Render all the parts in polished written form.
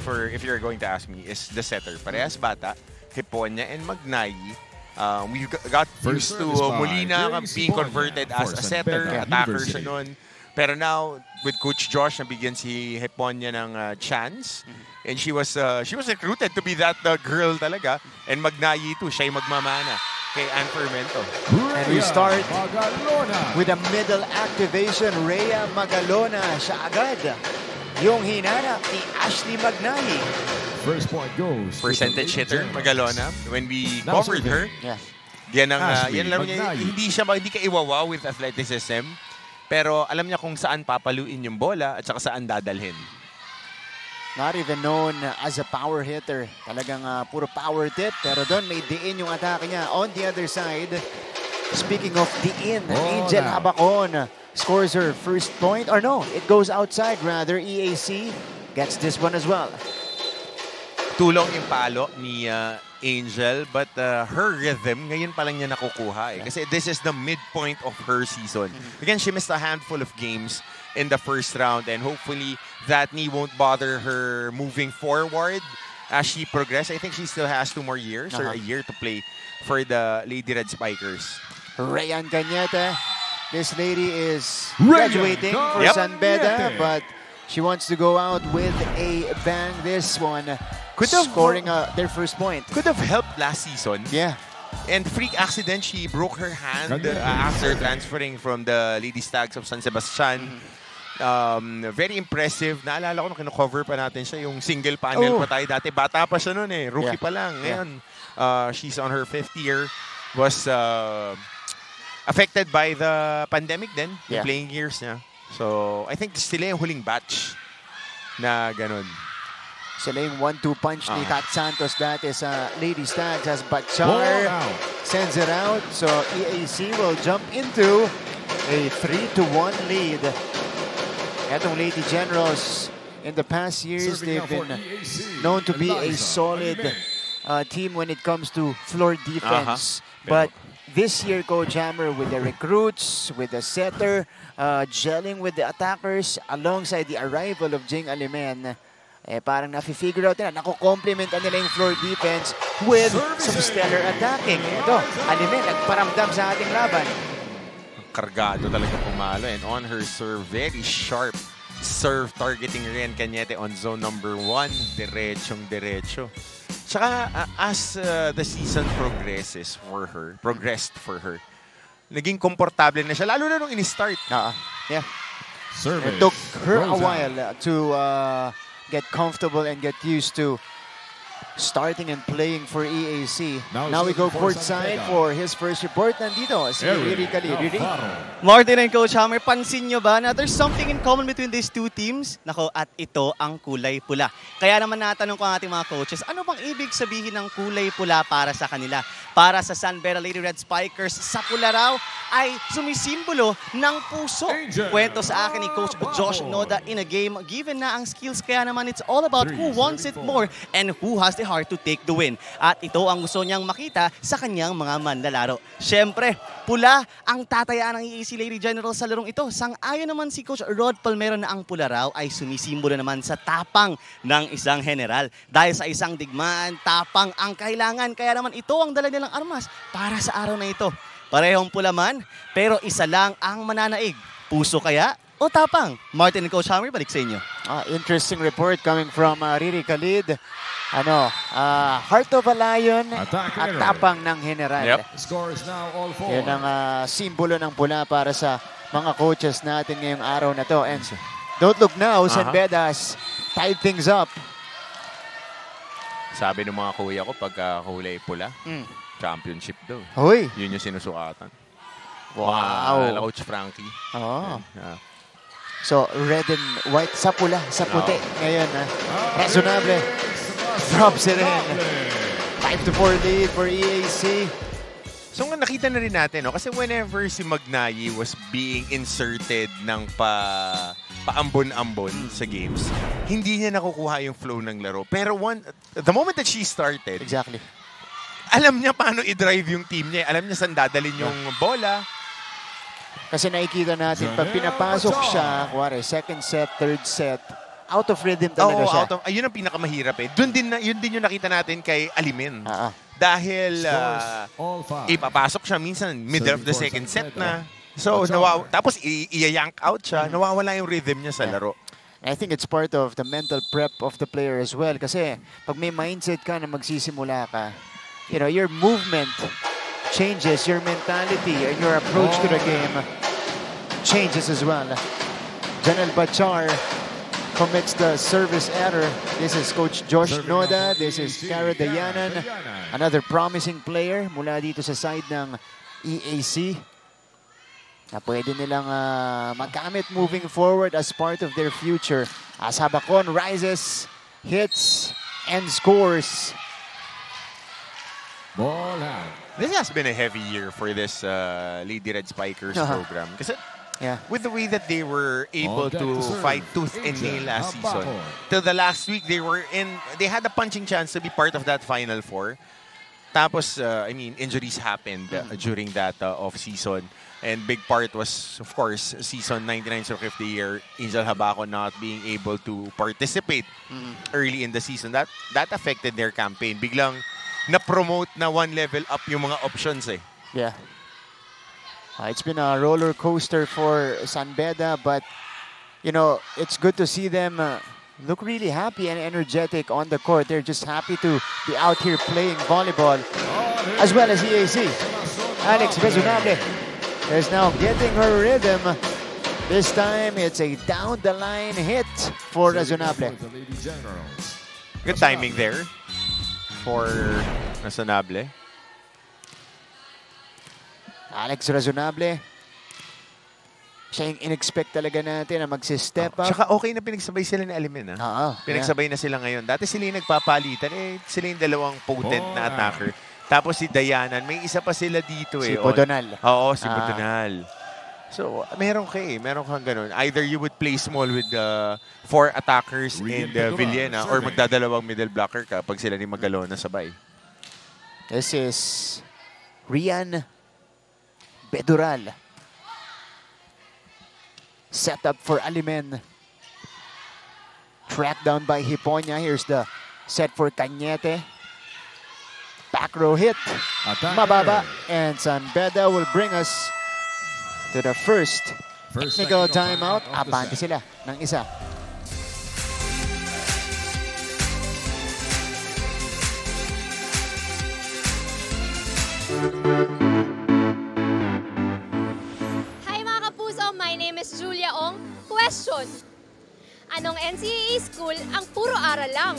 if you're going to ask me, is the setter. Parehas bata, Hiponya and Magnayi. We got used to Molina being converted as a setter, attacker siya nun. Pero now, with Coach Josh, nabigyan si Hiponya ng chance. And she was recruited to be that girl talaga. And Magnayi too, siya yung magmamana kay Ann Fermento. And we start with a middle activation. Rhea Magalona, siya agad yung hinanap ni Ashley Magnayi. First point goes. Percentage hitter, Magalona. When we covered her, yan laro niya. Hindi ka iwawaw with athleticism. Pero alam niya kung saan papaluin yung bola at saka saan dadalhin. Not even known as a power hitter. Talagang puro power tip. Pero doon may diin yung atake niya. On the other side, speaking of diin, Angel Abacon scores her first point. Or no, it goes outside rather. EAC gets this one as well. Tulong yung palo ni Angel, but her rhythm, ngayon pa lang niya nakukuha. Kasi this is the midpoint of her season. Again, she missed a handful of games in the first round, and hopefully that knee won't bother her moving forward as she progresses. I think she still has 2 more years or a year to play for the Lady Red Spikers. Rayan Cañete. This lady is graduating for San Beda, but she wants to go out with a bang. This one scoring their first point. Could have helped last season. Yeah. And freak accident, she broke her hand after transferring from the Lady Stags of San Sebastian. Very impressive. Naalala ko nung kino-cover pa natin siya, yung single panel pa tayo dati. Bata pa siya noon eh. Rookie pa lang. Ngayon, she's on her 5th year. Was affected by the pandemic din, the playing years niya. So, I think sila yung huling batch na ganun. Sila yung 1-2 punch ni Kat Santos dati sa Lady Stags as Batchar sends it out. So, EAC will jump into a 3-1 lead. Etong Lady Generals, in the past years, they've been known to be a solid team when it comes to floor defense. But this year, Coach Hammer, with the recruits, with the setter, gelling with the attackers, alongside the arrival of Jing Alimen, parang nafi-figure out nila, nako-complementan nila yung floor defense with some stellar attacking. Ito, Alimen, nagparamdam sa ating laban. Kargado talaga pumalo. And on her serve, very sharp serve targeting Rayan Cañete on zone number 1. Diretsong-diretso. Tsaka, as the season progressed for her, naging komportable na siya, lalo na nung in-start. Yeah. It took her a while to get comfortable and get used to starting and playing for EAC. Now we go courtside for his first report. Nandito si Riri Khalid. Martin and Coach Hammer, pansin nyo ba na there's something in common between these two teams? Nako, at ito ang kulay pula. Kaya naman natanong ko ang ating mga coaches, ano bang ibig sabihin ng kulay pula para sa kanila? Para sa San Beda Lady Red Spikers, sa pula raw ay sumisimbolo ng puso. Kwento sa akin ni Coach Josh Noda in a game, given na ang skills, kaya naman it's all about who wants it more and who has the heart to take the win. At ito ang gusto niyang makita sa kanyang mga manlalaro. Siyempre, pula ang tatayaan ng EAC Lady Generals sa larong ito. Sang-ayon naman si Coach Rod Palmero na ang pula raw ay sumisimbolo naman sa tapang ng isang general. Dahil sa isang digmaan, tapang ang kailangan. Kaya naman ito ang dala nilang armas para sa araw na ito. Parehong pula man, pero isa lang ang mananaig. Puso kaya o tapang? Martin and Coach Hammer, balik sa inyo. Interesting report coming from Riri Khalid. Heart of a Lion at tapang ng general. Yan ang simbolo ng pula para sa mga coaches natin ngayong araw na to. And don't look now, San Beda has tied things up. Sabi ng mga kuya ko, pagka kulay pula, championship daw. Hoy. Yun yung sinusukatan. Wow. Coach Frankie. So, red and white sa pula, sa puti. Ngayon, razonable. Drops it in. 5-4 lead for EAC. So, nakita na rin natin, no? Kasi whenever si Magnayi was being inserted ng paambon-ambon sa games, hindi niya nakukuha yung flow ng laro. Pero the moment that she started, alam niya paano i-drive yung team niya. Alam niya saan dadalhin yung bola. Kasi nakikita natin, pag pinapasok siya, kuwari, second set, third set, out of rhythm talaga siya. Yun ang pinakamahirap eh. Yun din yung nakita natin kay Alimin. Dahil ipapasok siya minsan middle of the second set na. So, tapos i-yank out siya, nawawala yung rhythm niya sa laro. I think it's part of the mental prep of the player as well. Kasi pag may mindset ka na magsisimula ka, you know, your movement changes, your mentality and your approach to the game changes as well. Janel Bachar commits the service error. This is Coach Josh Noda. This is Cara Dayanan, another promising player mula dito sa side ng EAC na pwede nilang magamit moving forward as part of their future. As Habacon rises, hits, and scores. Ball out. This has been a heavy year for this Lady Red Spikers program. Kasi with the way that they were able to fight tooth and nail last season, till the last week they had a punching chance to be part of that Final Four. Tapos, I mean, injuries happened during that off-season. And big part was, of course, season 99 Rookie of the Year, Angel Habacon not being able to participate early in the season. That affected their campaign. Biglang na-promote na one level up yung mga options eh. Yeah. It's been a roller coaster for San Beda, but, you know, it's good to see them look really happy and energetic on the court. They're just happy to be out here playing volleyball, as well as EAC. Alex Bezunable is now getting her rhythm. This time, it's a down-the-line hit for Razonable. Good timing there for Razonable. Alex Razonable. Siya yung in-expect talaga natin na mag-step up. Tsaka okay na pinagsabay sila ni Alimin. Pinagsabay na sila ngayon. Dati sila yung nagpapalitan. Sila yung dalawang potent na attacker. Tapos si Dayanan, may isa pa sila dito Si Podonal. Oo, si Podonal. So, meron kang ganun. Either you would play small with 4 attackers and Villena or magdadalawang middle blocker ka pag sila ni Magalona sabay. This is Rian Bedural. Set up for Alimen. Tracked down by Hiponya. Here's the set for Cañete. Back row hit. Mababa. And San Beda will bring us to the first technical timeout. Abante sila ng isa. My name is Julia Ong. Question. Anong NCAA school ang puro aral lang?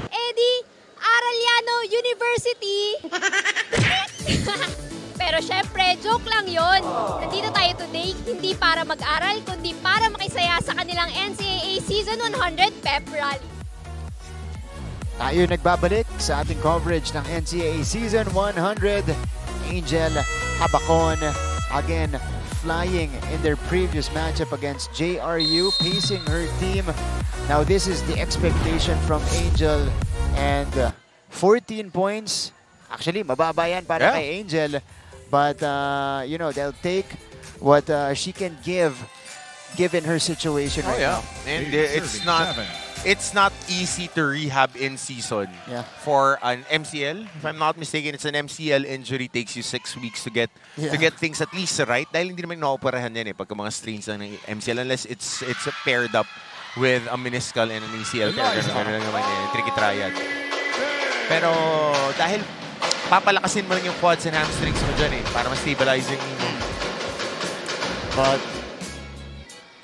Eddie, Araliano University. Pero syempre, joke lang yon. Nandito tayo today, hindi para mag-aral, kundi para makisaya sa kanilang NCAA Season 100 pep rally. Tayo nagbabalik sa ating coverage ng NCAA Season 100. Angel Habacon again flying in their previous matchup against JRU, pacing her team. Now this is the expectation from Angel, and 14 points. Actually, mababa yan para kay Angel, but you know, they'll take what she can give given her situation right now. And it's not easy to rehab in season for an MCL. If I'm not mistaken, it's an MCL injury. Takes you 6 weeks to get things at least right. Dahil hindi naman naoperahan yan pagka mga strains ng MCL unless it's paired up with a meniscal and an ACL. Ganun lang naman tricky triad. Pero dahil papalakasin mo lang yung quads and hamstrings mo dyan para ma-stabilizing mo. But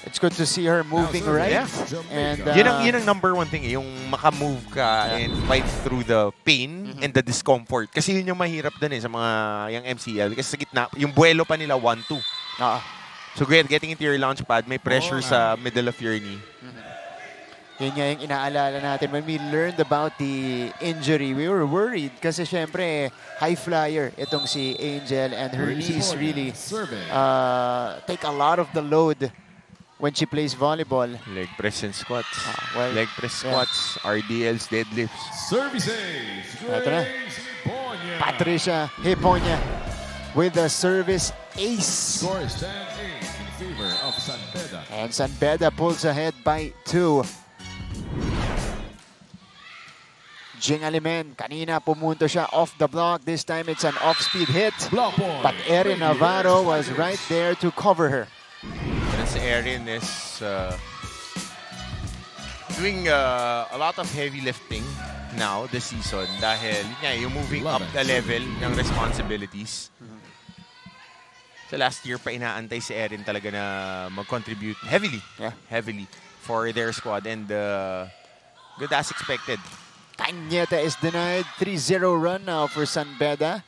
it's good to see her moving right. And yun ang number one thing, yung makamove ka and fight through the pain and the discomfort. Kasi yun yung mahirap dun sa mga yung MCL. Kasi sa gitna, yung buwelo pa nila 1-2. So getting into your launch pad, may pressure sa middle of your knee. Yun nga yung inaalala natin. When we learned about the injury, we were worried kasi syempre high flyer itong si Angel, and her knees really take a lot of the load when she plays volleyball. Leg press and squats. Leg press squats, RDLs, deadlifts. Services. Ito na. Patricia Hiponya with the service ace. Score is 10-8 in favor of San Beda. And San Beda pulls ahead by 2. Jing Alimen, kanina pumunto siya off the block. This time it's an off-speed hit. Block point. But Erin Navarro was right there to cover her. Si Erin is doing a lot of heavy lifting now this season dahil yun nga, yung moving up the level ng responsibilities. So last year pa inaantay si Erin talaga na mag-contribute heavily for their squad and good as expected. Cañete is denied. 3-0 run now for San Beda.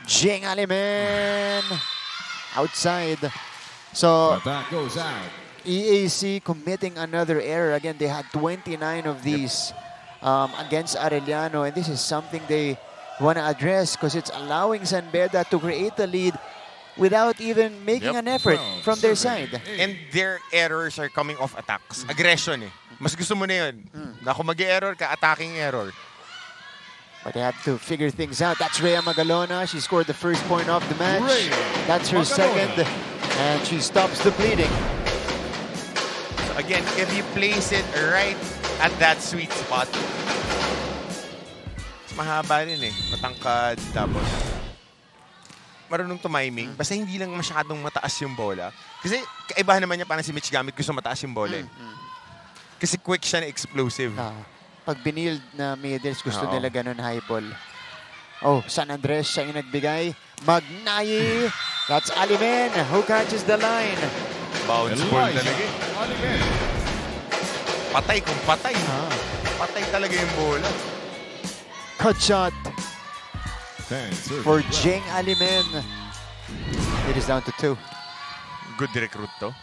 Jing Alimen outside. So That goes out. EAC committing another error. Again, they had 29 of these against Arellano, and this is something they want to address because it's allowing San Beda to create the lead without even making an effort from their side. And their errors are coming off attacks. Aggression eh. Mas gusto mo na yun. Ako mag-error ka, attacking error. But they have to figure things out. That's Rhea Magalona. She scored the first point of the match. That's her second. And she stops the bleeding. So again, if you place it right at that sweet spot, mahaba rin eh. Matangkad, tapos marunong tumiming. Basta hindi lang masyadong mataas yung bola. Kasi kaibahan naman niya parang si Mitch Gamit gusto mataas yung bola eh. Kasi quick siya na explosive. Pag binild na middles, gusto nila ganun high ball. Oh, San Andres siya yung nagbigay. Magnayi. That's Alimen who catches the line. Bounce ball talaga eh. Patay kung patay. Patay talaga yung bola. Cut shot for Jing Alimen. It is down to 2. Good recruit to.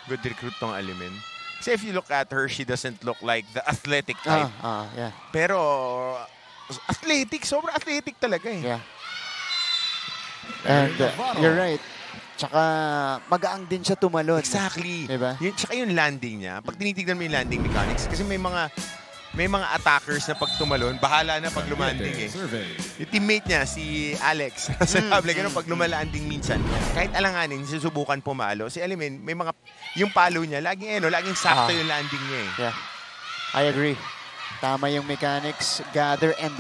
Good recruit tong Alimen. So if you look at her, she doesn't look like the athletic type. Yeah. Pero athletic, sobrang athletic talaga eh. Yeah. And you're right. Tsaka magaang din siya tumalon. Exactly. Diba? Tsaka yung landing niya, pag tinitignan mo yung landing mechanics, kasi may mga attackers na pag tumalon, bahala na pag lumanding eh. Yung teammate niya, si Alex, sabi ganun, pag lumalanding minsan, kahit alanganin, susubukan pumalo. Si Alimen, may mga, yung palo niya, laging sakto yung landing niya eh. Yeah, I agree. Tama yung mechanics, gather, and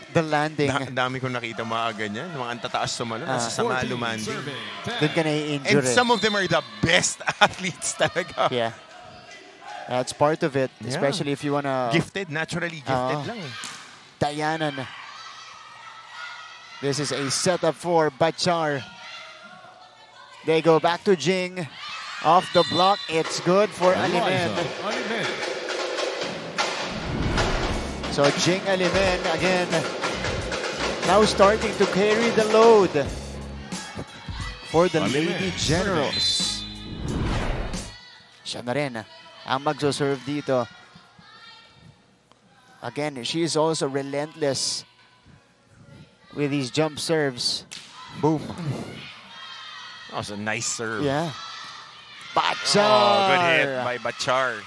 the landing. Dami kong nakita mga ganyan, mga antataas tumalon, nasasama lumanding. Doon ka na-i-injure. And some of them are the best athletes talaga. Yeah. That's part of it, especially if you wanna... Gifted, naturally gifted lang eh. Dayanan. This is a setup for Bachar. They go back to Jing. Off the block, it's good for Alimen. So Jing Alimen again, now starting to carry the load for the Lady Generals. Siya na rin ang magso-serve dito. Again, she is also relentless with these jump serves. Boom. That was a nice serve. Yeah. Bachar! Oh, good hit by Bachar.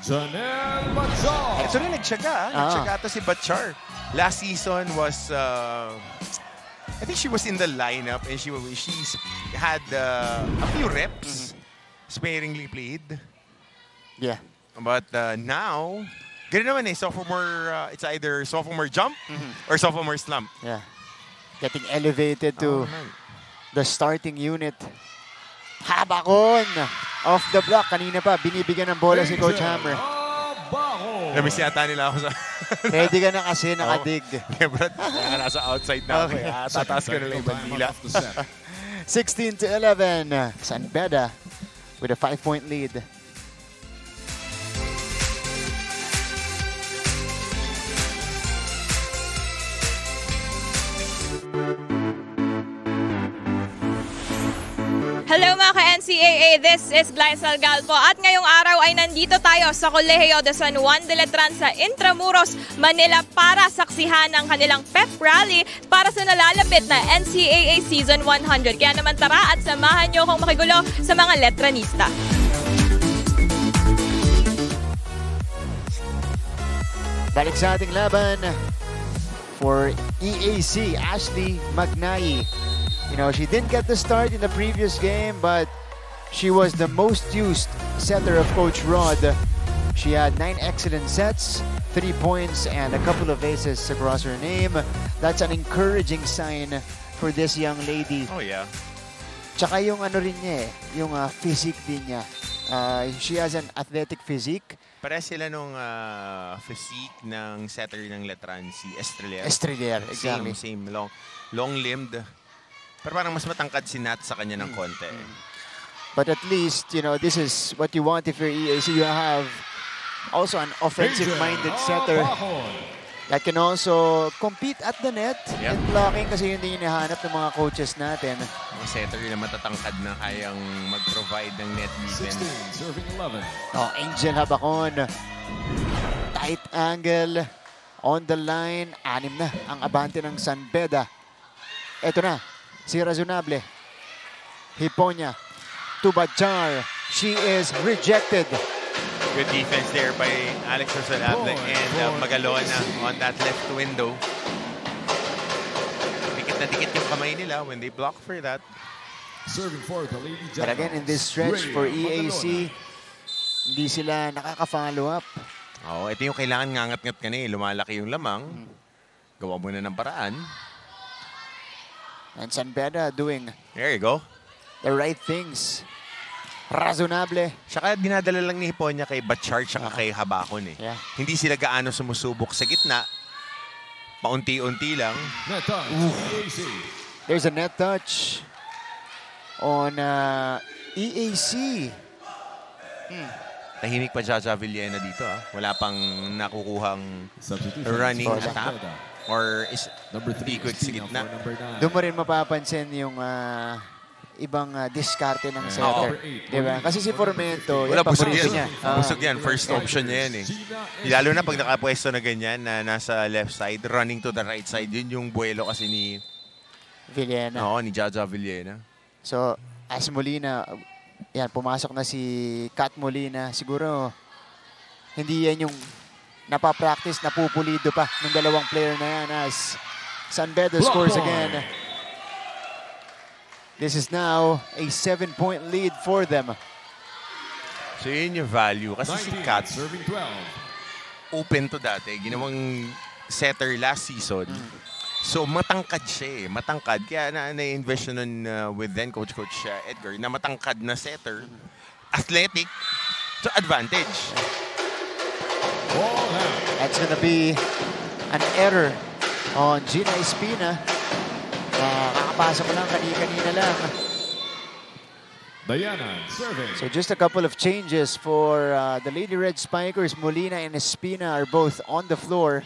Janelle Bachar. Ito rin nagtsaga. Nagtsaga ito si Bachar. Last season was, I think she was in the lineup and she's had a few reps. Sparingly played. Yeah. But now, ganun naman eh, sophomore, it's either sophomore jump or sophomore slump. Yeah. Getting elevated to the starting unit. Habakon! Off the block. Kanina pa, binibigyan ng bola si Coach Hammer. Namiss yata nila ako sa... Ready ka na kasi, nakadig. Brad, kaya nasa outside na ako. Tataas ko na lang yung bandila. 16-11. San Beda with a 5-point lead. Hello mga ka-NCAA, this is Glycel Galpo at ngayong araw ay nandito tayo sa Colegio de San Juan de Letran sa Intramuros, Manila para saksihan ang kanilang pep rally para sa nalalapit na NCAA Season 100. Kaya naman tara at samahan nyo akong makigulo sa mga Letranista. Balik sa ating laban for EAC, Ashley Magnayi. You know, she didn't get the start in the previous game, but She was the most used setter of Coach Rod. She had 9 excellent sets, 3 points, and a couple of aces across her name. That's an encouraging sign for this young lady. Oh, yeah. Tsaka yung ano rin niya yung physique din niya. She has an athletic physique. Pare sila nung physique ng setter ng Letran, si Estrelier. Estrelier, exactly. Same. Long-limbed. Pero parang mas matangkad si Nat sa kanya ng konti. But at least, you know, this is what you want if you're EAC. You have also an offensive-minded setter that can also compete at the net and blocking kasi yun din yung hinahanap ng mga coaches natin. Mga setter na matatangkad na kayang mag-provide ng net defense. 16, serving 11. Oh, Angel Habacon. Tight angle on the line. 6 na ang abante ng San Beda. Ito na, si Razonable. Hiponya to Bachar. She is rejected. Good defense there by Alex Razonable and Magalona on that left window. Dikit na dikit yung kamay nila when they block for that. Serving for the Lady Jackals. But again, in this stretch for EAC, hindi sila nakaka-follow up. Oh, ito yung kailangan ngangat-ngat ka na eh. Lumalaki yung lamang. Gawa mo na ng paraan. And San Beda doing There you go. the right things. Razonable. Saka dinadala lang ni Hiponya kay Bachar at kay Habacon eh. Yeah. Hindi sila gaano sumusubok sa gitna. Paunti-unti lang. Net touch. EAC. There's a net touch on EAC. Tahimik pa Jaja Villena dito ah. Wala pang nakukuhang Substitution. running for attack. San Beda. Or is Number 3. ikot sa gitna. Doon mo rin mapapansin yung ibang diskarte ng setter. Diba? Kasi si Formento, Wala, yan, busog paborito yan. niya. Busog yan. First option niya yan eh. Lalo na pag nakapwesto na ganyan na nasa left side, running to the right side. Yun yung buwelo kasi ni Villena. ni Jaja Villena. So, as Molina, yan, pumasok na si Kat Molina. Siguro, hindi yan yung napapractice, napupulido pa ng dalawang player na yan as San Beda scores again. This is now a 7-point lead for them. So yun yung value. Kasi si 19, Kat, serving 12. open to dati. Ginawang setter last season. So matangkad siya eh. Matangkad. Kaya na-invest nun with then Coach Edgar na matangkad na setter. Athletic. So advantage. That's gonna be an error on Gina Espina. Kakapasok lang kanina lang. Diana serving. So just a couple of changes for the Lady Red Spikers. Molina and Espina are both on the floor.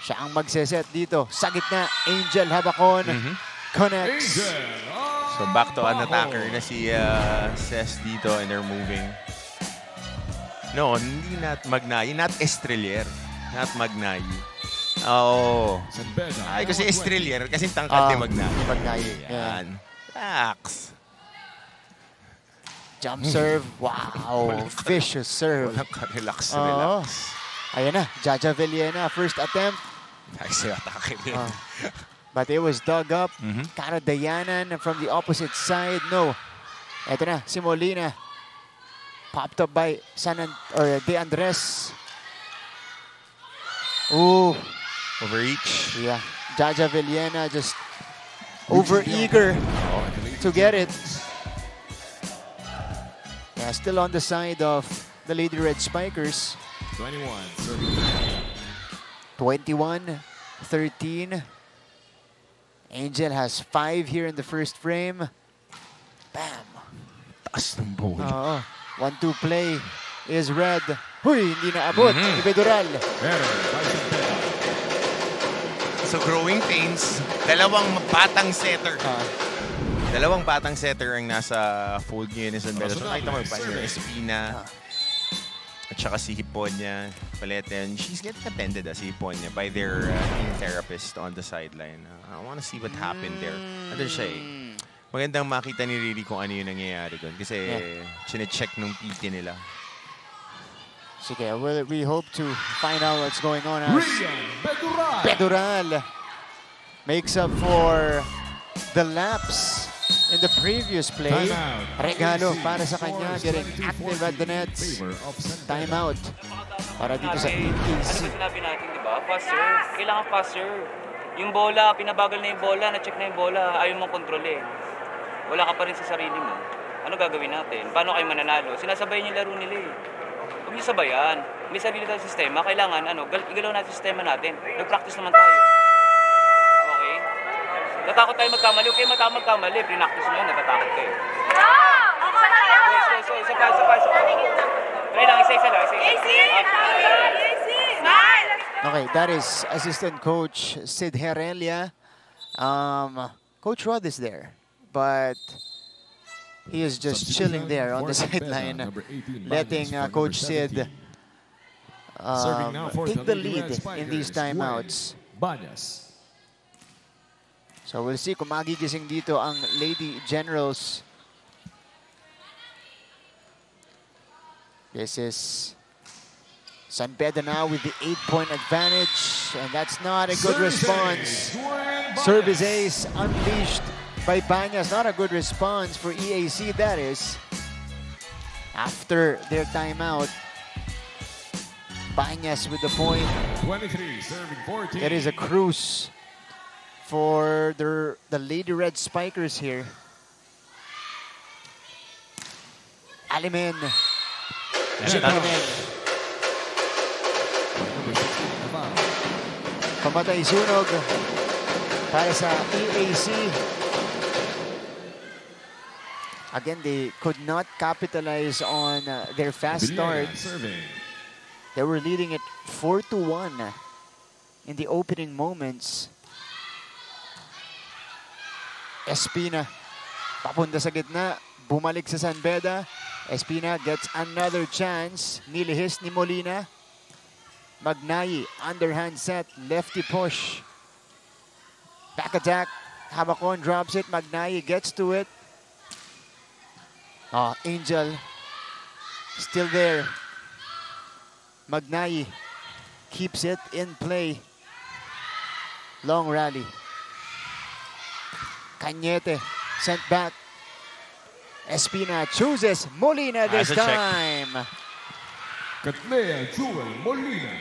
Siya ang magseset dito. Sa gitna, Angel Habacon connects. So back to an attacker na si Ces dito and they're moving. No, hindi Nat Magnayi. Not Estrelier. Not Magnayi. Oh. San Beda. Ay, kasi Estrelier. Kasi tangkad ni Magnayi. Magnayi. Yan. Relax. Jump serve. Wow. Vicious serve. Walang ka-relax. Oo. Relax. Ayan na. Jaja Villena. First attempt. Nice atake din. But it was dug up. Cara Dayanan from the opposite side. No. Ito na. Si Molina. Popped up by De Andres. Ooh. Overreach. Yeah. Jaja Villena just over-eager to get it. Yeah, still on the side of the Lady Red Spikers. 21, serving 21-13. Angel has 5 here in the first frame. Bam. Taas ng ball. Oo. 1-2 play is red. Huy, hindi naabot. Ibedural. better by San Beda. So growing pains. Dalawang batang setter. Dalawang batang setter ang nasa fold ngayon ni San Beda. So nakita mo pa yung Espina. At saka si Hiponya, Palete. And she's getting attended si Hiponya by their team therapist on the sideline. I want to see what happened there. Ano siya eh. Magandang makita ni Riri kung ano yung nangyayari doon. Kasi chine-check nung PT nila. Sige, we hope to find out what's going on as Rian Bedural. Bedural makes up for the lapse in the previous play. Timeout. Regalo EAC para sa kanya, scores getting 22-14 active at the in nets. favor of San Pedro. Timeout para dito sa Ano ba EAC. sinabi natin, di ba? Fast serve. Kailangan fast serve. Yung bola, pinabagal na yung bola, na-check na yung bola, ayaw mong kontrole. Wala ka pa rin sa sarili mo. Ano gagawin natin? Paano kayo mananalo? Sinasabayan yung laro nila eh. Huwag niyo sabayan. May sarili tayong sistema. Kailangan, igalaw natin yung sistema natin. Nag-practice naman tayo. Okay? Natakot tayo magkamali. Okay, magkamali. Pre-practice nyo yun, natatakot kayo. Isa pa. Try lang, isa lang. Okay, that is assistant coach Sid Herelia. Coach Rod is there, but he is just chilling there on the sideline, letting Coach Sid take the lead in these timeouts. Banyas. So we'll see kung magigising dito ang Lady Generals. This is San Pedro now with the 8-point advantage, and that's not a good response. Service ace unleashed by Banyas. Not a good response for EAC, that is. After their timeout, Banyas with the point. 23, serving 14. It is a cruise for the Lady Red Spikers here. Alimen. Alimen. Pamatay sunog para sa EAC. Again, they could not capitalize on their fast start. They were leading it 4-1 in the opening moments. Espina, papunta sa gitna, bumalik sa San Beda. Espina gets another chance. Nilihis ni Molina. Magnayi, underhand set, lefty push. Back attack, Habacon drops it, Magnayi gets to it. Angel, still there. Magnayi keeps it in play. Long rally. Cañete, sent back. Espina chooses Molina this time. Catlea Jewel Molina.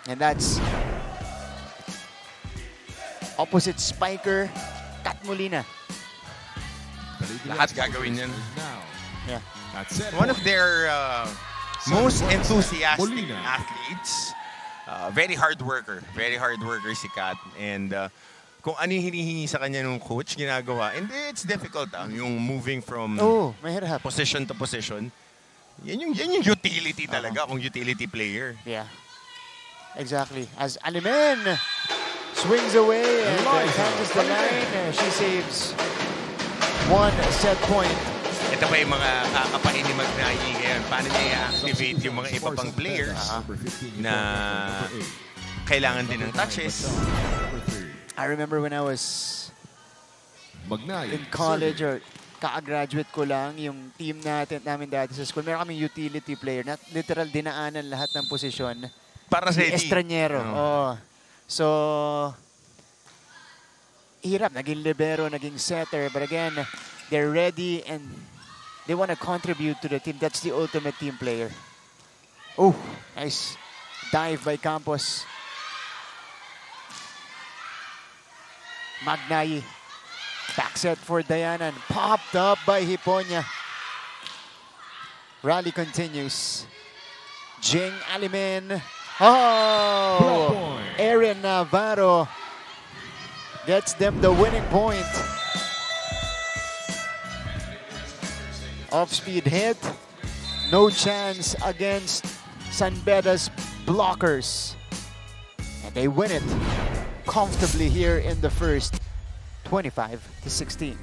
And that's opposite spiker, Kat Molina. Lahat gagawin yan. Yeah. One of their most enthusiastic Molina. athletes. Very hard worker. Very hard worker si Kat. And kung ano yung hinihingi sa kanya ng coach, ginagawa. And it's difficult, yung moving from mahirap. position to position. Yan yung utility talaga, kung utility player. Yeah. Exactly. As Alimen swings away and catches the line, she saves one set point. Ito pa yung mga kakapain ni Magnayi ngayon. Paano niya i-activate yung mga iba pang players na kailangan din ng touches. I remember when I was in college or ka-graduate ko lang, yung team namin dati sa school, meron kaming utility player na literal dinaanan lahat ng posisyon. Para sa Estranyero. So, hirap. Naging libero, naging setter. But again, they're ready and they want to contribute to the team. That's the ultimate team player. Oh, nice dive by Campos. Magnayi. Back set for Dayanan. Popped up by Hiponya. Rally continues. Jing Alimen. Oh! Aaron Navarro gets them the winning point. Off-speed hit. No chance against San Beda's blockers. And they win it comfortably here in the first, 25-16.